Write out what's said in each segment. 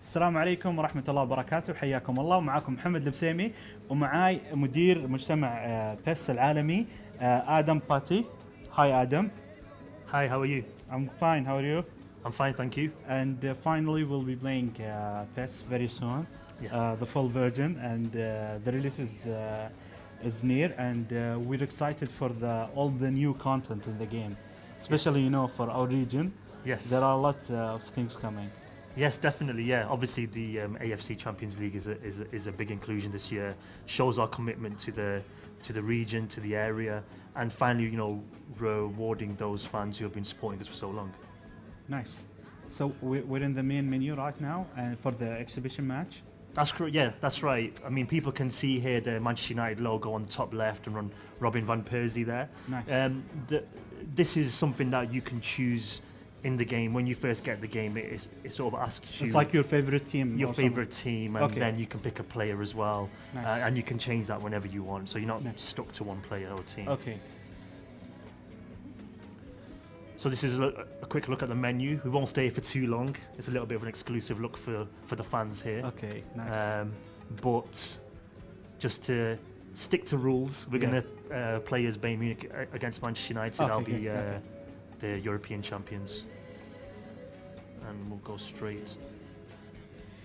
السلام عليكم ورحمة الله وبركاته، حياكم الله. ومعكم محمد البسيمي ومعاي مدير مجتمع بيس العالمي آدم باتي. Hi Adam. Hi, how are you? I'm fine, how are you? I'm fine, thank you. And finally we'll be playing PES very soon. Yes. The full version, and the release is near, and we're excited for all the new content in the game, especially for our region. Yes. There are a lot of things coming. Yes, definitely. Yeah, obviously the AFC Champions League is a big inclusion this year. Shows our commitment to the region, to the area, and finally, rewarding those fans who have been supporting us for so long. Nice. So we're in the main menu right now, and for the exhibition match. That's correct. Yeah, that's right. I mean, people can see here the Manchester United logo on the top left and Robin van Persie there. Nice. This is something that you can choose in the game. When you first get the game, it sort of asks you... It's like your favorite team. Your favorite team, and okay. Then you can pick a player as well. Nice. And you can change that whenever you want, so you're not nice. stuck to one player or team. Okay. So this is a quick look at the menu. We won't stay for too long. It's a little bit of an exclusive look for the fans here. Okay, nice. But just to stick to rules, we're going to play as Bayern Munich against Manchester United. Okay, That'll be the European champions. And we'll go straight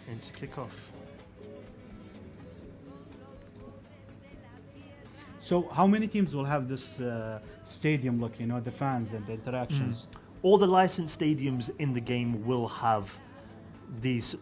into kickoff. So how many teams will have this stadium look, the fans and the interactions? All the licensed stadiums in the game will have these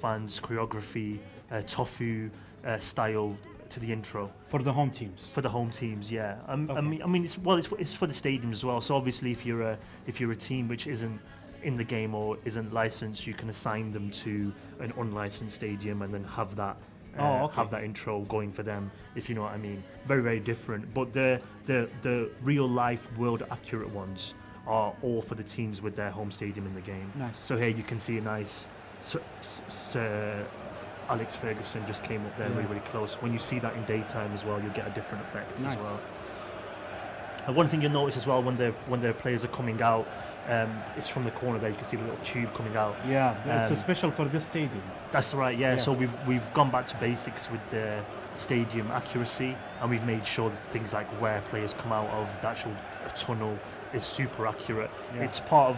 fans, choreography, tofu style to the intro. For the home teams? For the home teams, yeah. Okay. I mean, it's for the stadiums as well. So obviously, if you're a team which isn't in the game or isn't licensed, you can assign them to an unlicensed stadium and then have that. Have that intro going for them, if you know what I mean. Very, very different. But the real life, world accurate ones are all for the teams with their home stadium in the game. Nice. So here you can see a nice Sir Alex Ferguson just came up there really, really close. When you see that in daytime as well, you'll get a different effect as well. And one thing you'll notice as well when the players are coming out, it's from the corner there. You can see the little tube coming out. Yeah, it's special for this stadium. That's right. Yeah. So we've gone back to basics with the stadium accuracy, and we've made sure that things like where players come out of the actual tunnel is super accurate. Yeah. It's part of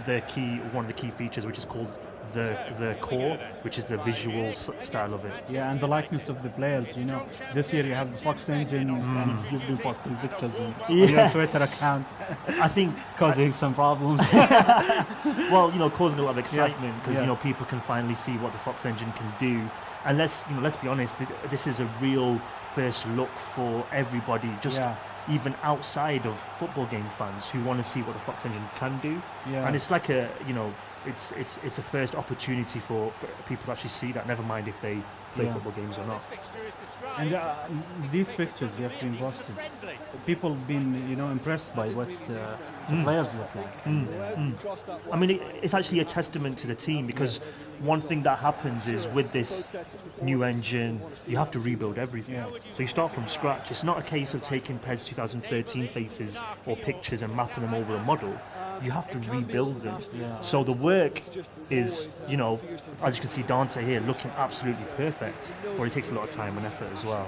one of the key features, which is called the core, which is the visual style of it. Yeah, and the likeness of the players. This year you have the Fox engines, and you've been posting pictures on your Twitter account. I think causing some problems. Well, causing a lot of excitement because people can finally see what the Fox engine can do. And let's be honest, this is a real first look for everybody, even outside of football game fans who want to see what the Fox engine can do. Yeah. And it's like it's a first opportunity for people to actually see that, never mind if they play football games or not. And these pictures you have been posted, people have been impressed by what the players look like. I mean, it's actually a testament to the team, because one thing that happens is with this new engine, you have to rebuild everything. So you start from scratch. It's not a case of taking PES 2013 faces or pictures and mapping them over a model. You have to rebuild them. So the work is, as you can see Dante here looking absolutely perfect, but it takes a lot of time and effort as well.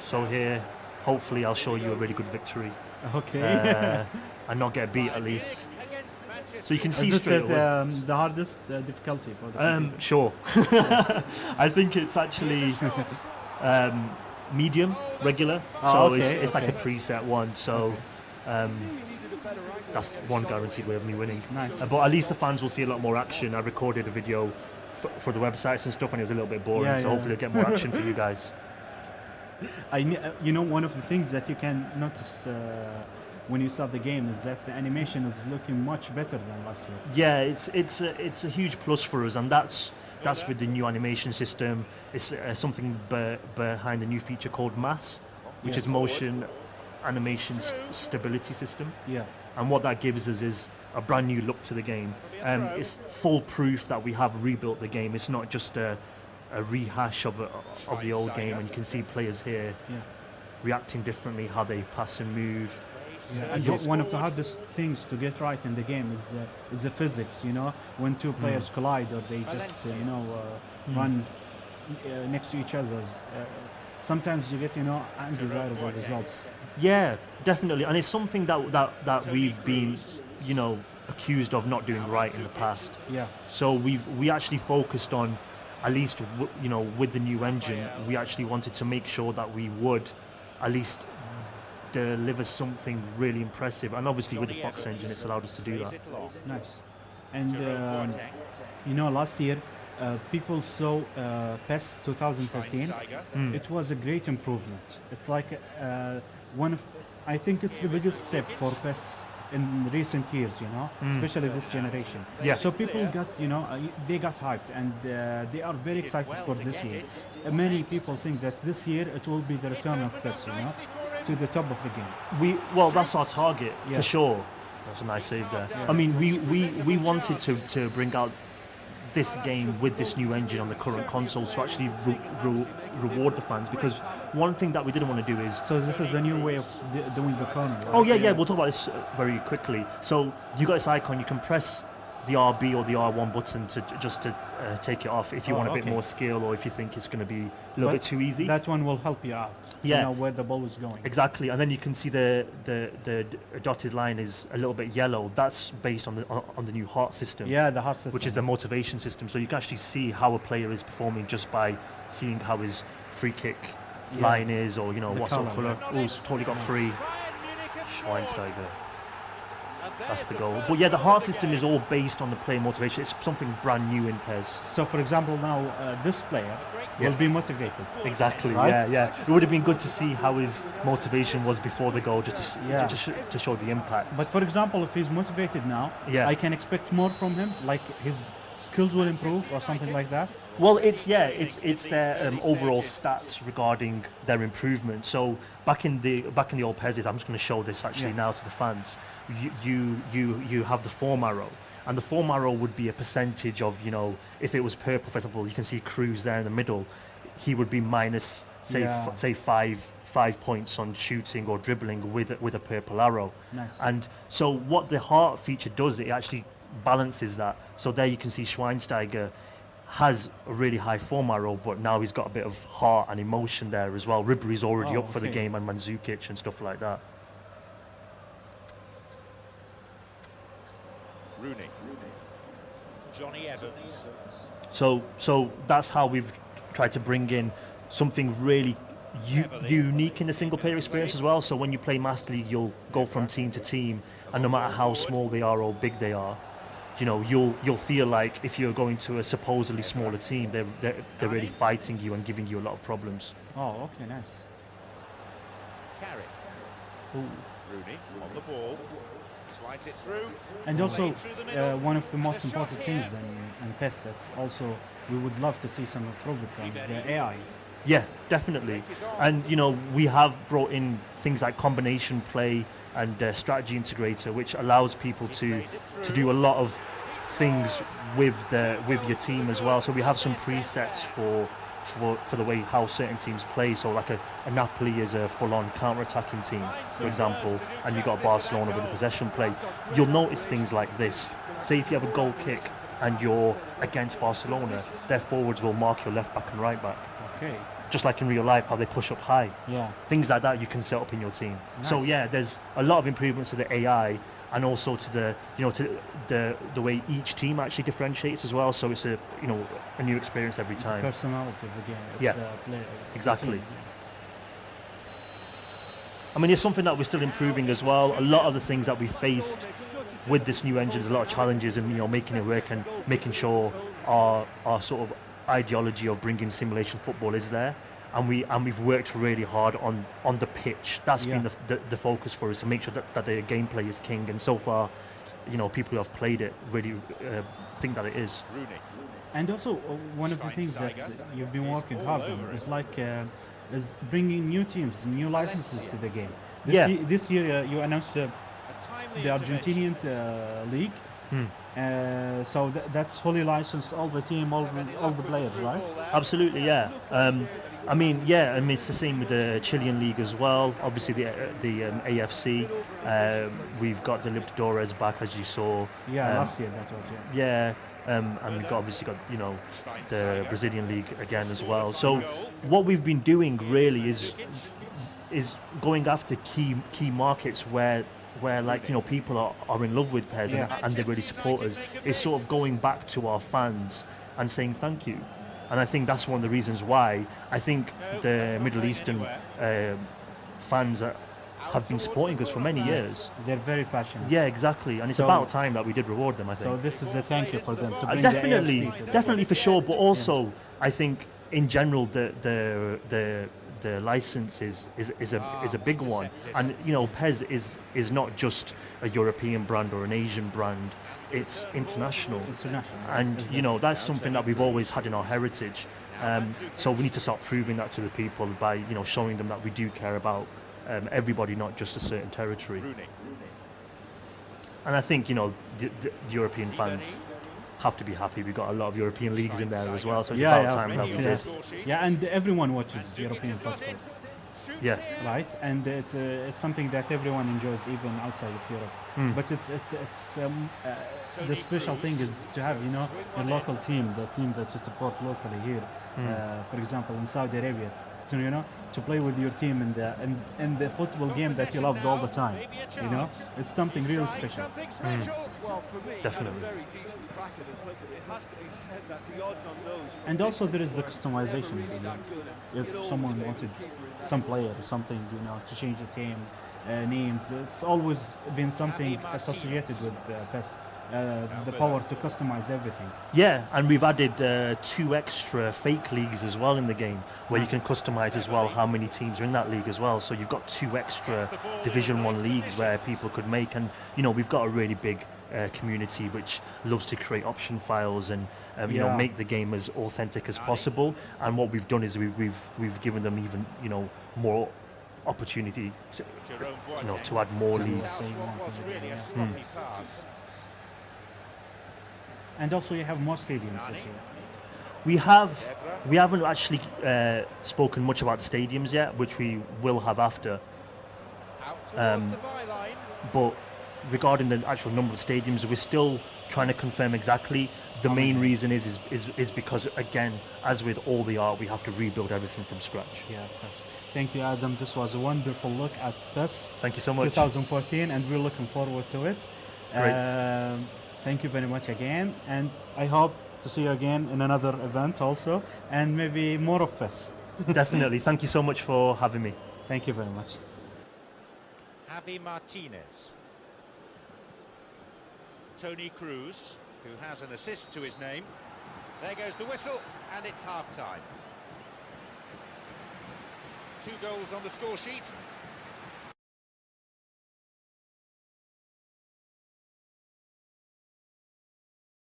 So here, hopefully I'll show you a really good victory. Okay. And not get beat at least. So you can see is straight away. The hardest difficulty for the sure. I think it's actually medium, regular. So it's like a preset one. So that's one guaranteed way of me winning. Nice. But at least the fans will see a lot more action. I recorded a video for the websites and stuff, and it was a little bit boring. So hopefully I'll get more action for you guys. One of the things that you can notice when you start the game is that the animation is looking much better than last year. Yeah, it's a huge plus for us, and that's with the new animation system. It's something behind the new feature called MAS, which is Motion Animation Stability System. Yeah. And what that gives us is a brand new look to the game. It's full proof that we have rebuilt the game. It's not just a rehash of the old game, and you can see players here reacting differently, how they pass and move. And one of the hardest things to get right in the game is the physics. When two players collide or they just run next to each other. Sometimes you get undesirable results. Yeah, definitely, and it's something that we've been accused of not doing right in the past. Yeah. So we actually focused on, at least with the new engine, we actually wanted to make sure that we would at least deliver something really impressive, and obviously with the Fox engine it's allowed us to do that. Nice. And last year people saw PES 2013. It was a great improvement. It's like I think it's the biggest step for PES in recent years, especially this generation. Yeah. So people got, they got hyped, and they are very excited for this year. Many people think that this year it will be the return of PES, to the top of the game. That's our target for sure. That's a nice save there. Yeah. I mean, we wanted to bring out this game with this new engine on the current consoles to actually reward the fans, because one thing that we didn't want to do is... So this is a new way of doing the corner, right? Oh yeah, we'll talk about this very quickly. So you got this icon, you can press the RB or the R1 button to take it off if you want a bit more skill, or if you think it's going to be a little bit too easy. That one will help you out. Yeah. You know where the ball is going. Exactly, and then you can see the dotted line is a little bit yellow. That's based on the new heart system. Yeah, the heart system, which is the motivation system. So you can actually see how a player is performing just by seeing how his free kick line is, or what sort of colour. Oh, he's totally got free. Schweinsteiger. That's the goal. But yeah, the heart system is all based on the player motivation. It's something brand new in PES. So for example, now this player will be motivated. Exactly, right? yeah. It would have been good to see how his motivation was before the goal, just to show the impact. But for example, if he's motivated now, I can expect more from him, like his skills will improve or something like that. Well, it's their overall stats regarding their improvement. So back in the old PES, I'm just going to show this actually now to the fans. You have the form arrow, and the form arrow would be a percentage of, if it was purple, for example, you can see Cruz there in the middle. He would be minus say 5 points on shooting or dribbling with a purple arrow. Nice. And so what the heart feature does, it actually balances that. So there you can see Schweinsteiger has a really high form arrow, but now he's got a bit of heart and emotion there as well. Ribery's already up for the game, and Mandzukic and stuff like that. Rooney. Johnny Evans. So that's how we've tried to bring in something really unique in the single player experience as well. So when you play Master League, you'll go from team to team, and no matter how small they are or big they are, you'll feel like if you're going to a supposedly smaller team, they're really fighting you and giving you a lot of problems. Oh, okay, nice. Carrick. Rooney on the ball. Slides it through. And also, one of the most important things in PES that also we would love to see some improvements on is the AI. Yeah, definitely. And we have brought in things like combination play and strategy integrator, which allows people to do a lot of things with your team as well. So we have some presets for the way how certain teams play. So like a Napoli is a full-on counter-attacking team, for example, and you've got Barcelona with a possession play. You'll notice things like this. Say if you have a goal kick and you're against Barcelona, their forwards will mark your left back and right back. Okay. Just like in real life, how they push up high. Yeah. Things like that you can set up in your team. Nice. So yeah, there's a lot of improvements to the AI, and also to the way each team actually differentiates as well. So it's a new experience every time. The personality of the game. Yeah. The player. Exactly. I mean, it's something that we're still improving as well. A lot of the things that we faced with this new engine, there's a lot of challenges in making it work and making sure our sort of ideology of bringing simulation football is there, and we've worked really hard on the pitch. That's been the focus for us, to make sure that the gameplay is king, and so far people who have played it really think that it is. And also one of the things that you've been working hard on is bringing new teams, new licenses to the game. This year you announced the Argentinian league. So that's fully licensed, all the team, all the players, right? Absolutely, yeah. I mean, it's the same with the Chilean league as well. Obviously, the AFC. We've got the Libertadores back, as you saw. Yeah, last year that was, yeah. Yeah, and we've obviously got the Brazilian league again as well. So what we've been doing really is going after key markets where like people are in love with PES and they're really supporters. It's sort of going back to our fans and saying thank you. And I think that's one of the reasons why I think the Middle Eastern fans have been supporting us for many years. They're very passionate. Yeah, exactly. And it's about time that we did reward them, I think. So this is a thank you for them to bring definitely, the AFC to definitely for sure. But also, I think in general the license is a big one, and PES is not just a European brand or an Asian brand. It's international, and that's something that we've always had in our heritage. So we need to start proving that to the people by showing them that we do care about everybody, not just a certain territory. And I think the European fans have to be happy. We've got a lot of European leagues in there as well, so it's about time that we did. Yeah, and everyone watches European football. Yeah. Right, and it's something that everyone enjoys, even outside of Europe. But it's the special thing is to have your local team, the team that you support locally here. For example, in Saudi Arabia, to play with your team in the football game that you loved all the time. It's something really special. Definitely. And also there is the customization. If someone wanted some player or something, to change the team names, it's always been something associated with PES. The power to customize everything. Yeah, and we've added 2 extra fake leagues as well in the game, where you can customize as well how many teams are in that league as well. So you've got 2 extra Division 1 leagues where people could make, and we've got a really big community which loves to create option files and make the game as authentic as possible. And what we've done is we've given them even more opportunity to add more leagues. And also you have more stadiums this year. We haven't actually spoken much about the stadiums yet, which we will have after. But regarding the actual number of stadiums, we're still trying to confirm exactly. The main reason is because, again, as with all the art, we have to rebuild everything from scratch. Yeah, of course. Thank you, Adam. This was a wonderful look at PES. Thank you so much. 2014, and we're looking forward to it. Great. Thank you very much again, and I hope to see you again in another event also, and maybe more of PES. Definitely. Thank you so much for having me. Thank you very much. Javi Martinez. Tony Cruz, who has an assist to his name. There goes the whistle, and it's half-time. 2 goals on the score sheet.